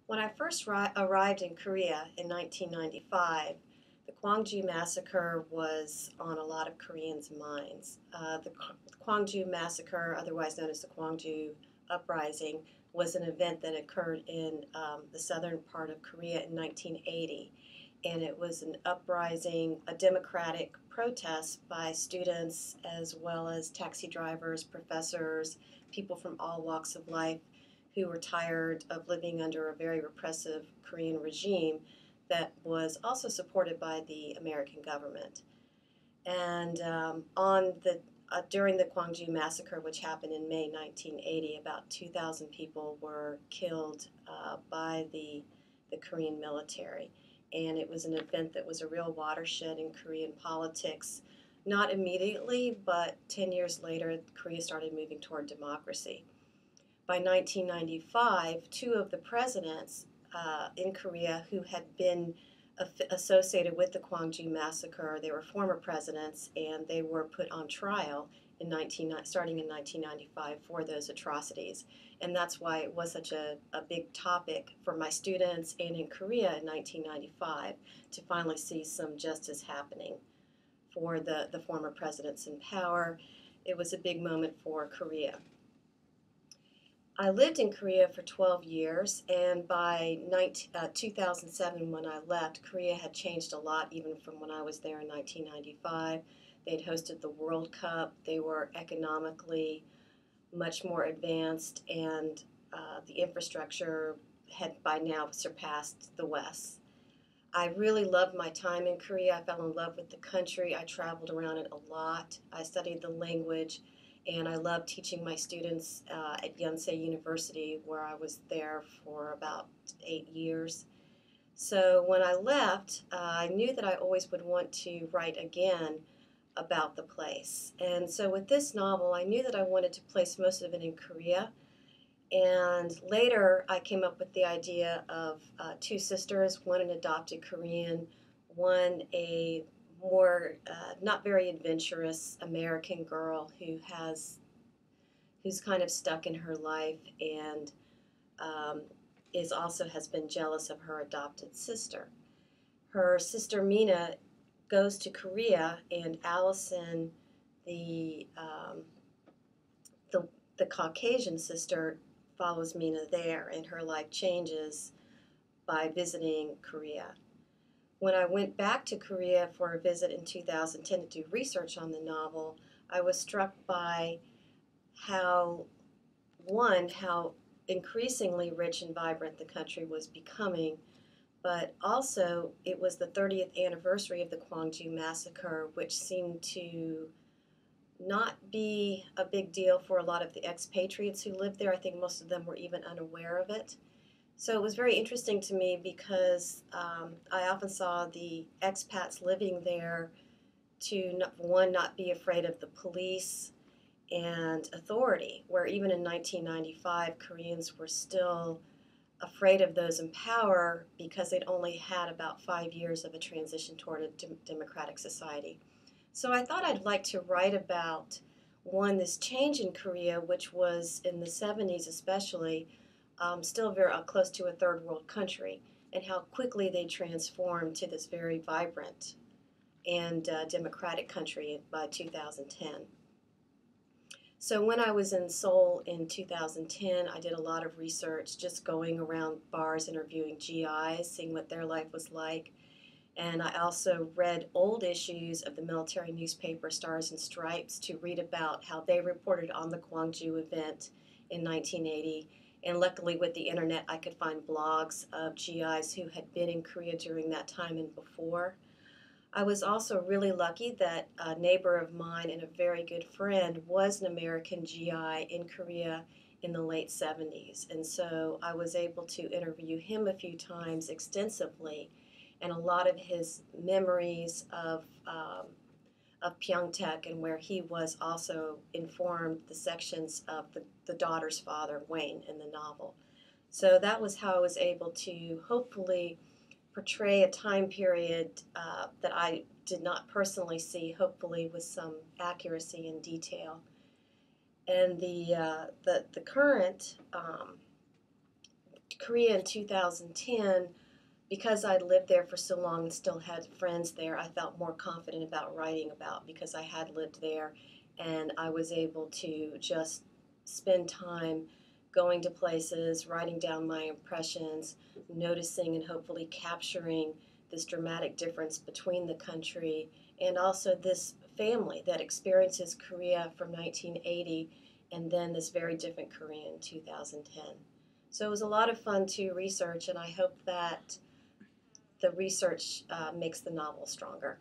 When I first arrived in Korea in 1995, the Gwangju massacre was on a lot of Koreans' minds. The Gwangju massacre, otherwise known as the Gwangju uprising, was an event that occurred in the southern part of Korea in 1980. And it was an uprising, a democratic protest by students as well as taxi drivers, professors, people from all walks of life who were tired of living under a very repressive Korean regime that was also supported by the American government. And during the Gwangju massacre, which happened in May 1980, about 2,000 people were killed by the Korean military. And it was an event that was a real watershed in Korean politics. Not immediately, but 10 years later, Korea started moving toward democracy. By 1995, two of the presidents in Korea who had been associated with the Gwangju massacre, they were former presidents, and they were put on trial starting in 1995 for those atrocities. And that's why it was such a big topic for my students and in Korea in 1995 to finally see some justice happening for the former presidents in power. It was a big moment for Korea. I lived in Korea for 12 years, and by 2007, when I left, Korea had changed a lot even from when I was there in 1995. They'd hosted the World Cup. They were economically much more advanced, and the infrastructure had by now surpassed the West. I really loved my time in Korea. I fell in love with the country. I traveled around it a lot. I studied the language, and I loved teaching my students at Yonsei University, where I was there for about 8 years. So when I left, I knew that I always would want to write again about the place. And so with this novel, I knew that I wanted to place most of it in Korea. And later, I came up with the idea of two sisters, one an adopted Korean, one a more not very adventurous American girl who's kind of stuck in her life and is also has been jealous of her adopted sister. Her sister Mina goes to Korea, and Allison, the um, the Caucasian sister, follows Mina there, and her life changes by visiting Korea. When I went back to Korea for a visit in 2010 to do research on the novel, I was struck by how, one, how increasingly rich and vibrant the country was becoming, but also it was the 30th anniversary of the Gwangju massacre, which seemed to not be a big deal for a lot of the expatriates who lived there. I think most of them were even unaware of it. So it was very interesting to me because I often saw the expats living there to, one, not be afraid of the police and authority, where even in 1995, Koreans were still afraid of those in power because they'd only had about 5 years of a transition toward a democratic society. So I thought I'd like to write about, one, this change in Korea, which was in the 70s especially, still very close to a third world country, and how quickly they transformed to this very vibrant and democratic country by 2010. So when I was in Seoul in 2010, I did a lot of research, just going around bars interviewing GIs, seeing what their life was like. And I also read old issues of the military newspaper Stars and Stripes to read about how they reported on the Gwangju event in 1980. And luckily with the internet, I could find blogs of GIs who had been in Korea during that time and before. I was also really lucky that a neighbor of mine and a very good friend was an American GI in Korea in the late 70s. And so I was able to interview him a few times extensively, and a lot of his memories of Pyeongtaek and where he was also informed the sections of the daughter's father, Wayne, in the novel. So that was how I was able to hopefully portray a time period that I did not personally see, hopefully with some accuracy and detail. And the current Korea in 2010, because I'd lived there for so long and still had friends there, I felt more confident about writing about because I had lived there and I was able to just spend time going to places, writing down my impressions, noticing and hopefully capturing this dramatic difference between the country and also this family that experiences Korea from 1980 and then this very different Korea in 2010. So it was a lot of fun to research, and I hope that the research makes the novel stronger.